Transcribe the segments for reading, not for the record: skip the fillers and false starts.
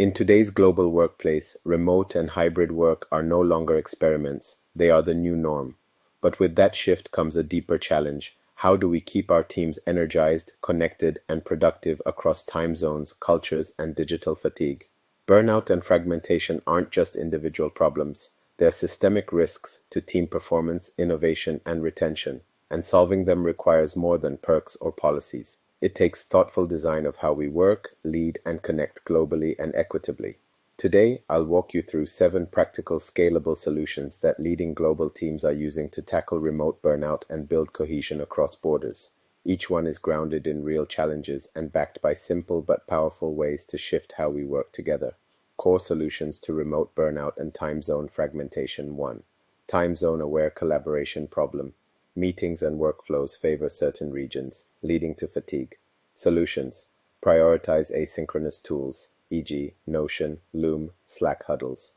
In today's global workplace, remote and hybrid work are no longer experiments, they are the new norm. But with that shift comes a deeper challenge. How do we keep our teams energized, connected, and productive across time zones, cultures, and digital fatigue? Burnout and fragmentation aren't just individual problems, they're systemic risks to team performance, innovation, and retention, and solving them requires more than perks or policies. It takes thoughtful design of how we work, lead, and connect globally and equitably. Today, I'll walk you through 7 practical, scalable solutions that leading global teams are using to tackle remote burnout and build cohesion across borders. Each one is grounded in real challenges and backed by simple but powerful ways to shift how we work together. Core solutions to remote burnout and time zone fragmentation. 1. Time zone aware collaboration problem. Meetings and workflows favor certain regions, leading to fatigue. Solutions. Prioritize asynchronous tools, e.g., Notion, Loom, Slack huddles.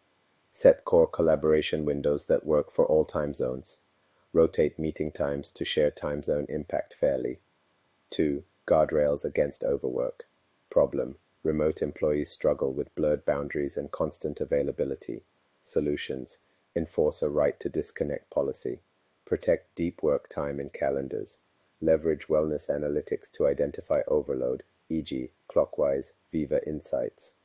Set core collaboration windows that work for all time zones. Rotate meeting times to share time zone impact fairly. 2. Guardrails against overwork. Problem. Remote employees struggle with blurred boundaries and constant availability. Solutions. Enforce a right to disconnect policy. Protect deep work time in calendars. Leverage wellness analytics to identify overload, e.g., Clockwise, Viva Insights.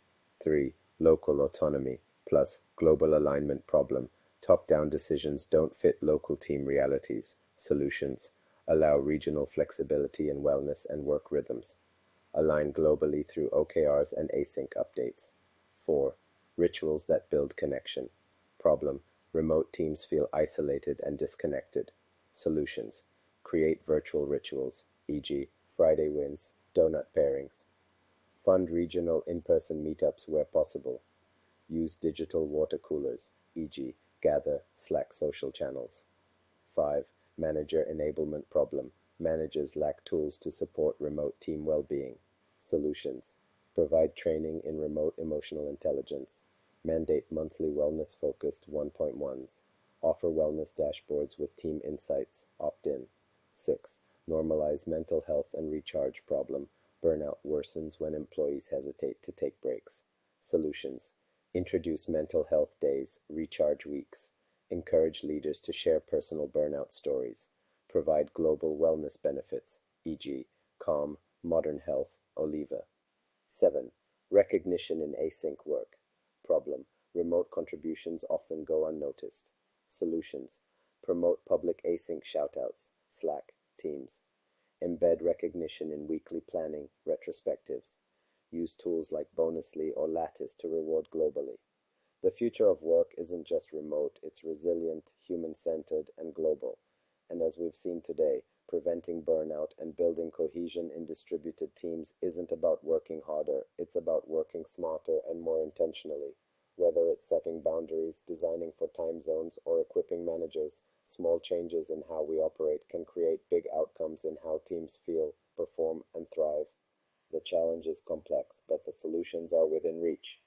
3. Local autonomy plus global alignment problem. Top-down decisions don't fit local team realities. Solutions. Allow regional flexibility in wellness and work rhythms. Align globally through OKRs and async updates. 4. Rituals that build connection. Problem. Remote teams feel isolated and disconnected. Solutions. Create virtual rituals, e.g., Friday wins, donut pairings. Fund regional in-person meetups where possible. Use digital water coolers, e.g., Gather, Slack social channels. 5. Manager enablement problem. Managers lack tools to support remote team well-being. Solutions. Provide training in remote emotional intelligence. Mandate monthly wellness-focused 1.1s. Offer wellness dashboards with team insights. Opt-in. 6. Normalize mental health and recharge problem. Burnout worsens when employees hesitate to take breaks. Solutions. Introduce mental health days, recharge weeks. Encourage leaders to share personal burnout stories. Provide global wellness benefits, e.g., Calm, Modern Health, Oliva. 7. Recognition in async work. Problem. Remote contributions often go unnoticed. Solutions. Promote public async shoutouts, Slack, Teams. Embed recognition in weekly planning, retrospectives. Use tools like Bonusly or Lattice to reward globally. The future of work isn't just remote, it's resilient, human-centered, and global. And as we've seen today, preventing burnout and building cohesion in distributed teams isn't about working harder, it's about working smarter and more intentionally. Whether it's setting boundaries, designing for time zones, or equipping managers, small changes in how we operate can create big outcomes in how teams feel, perform, and thrive. The challenge is complex, but the solutions are within reach.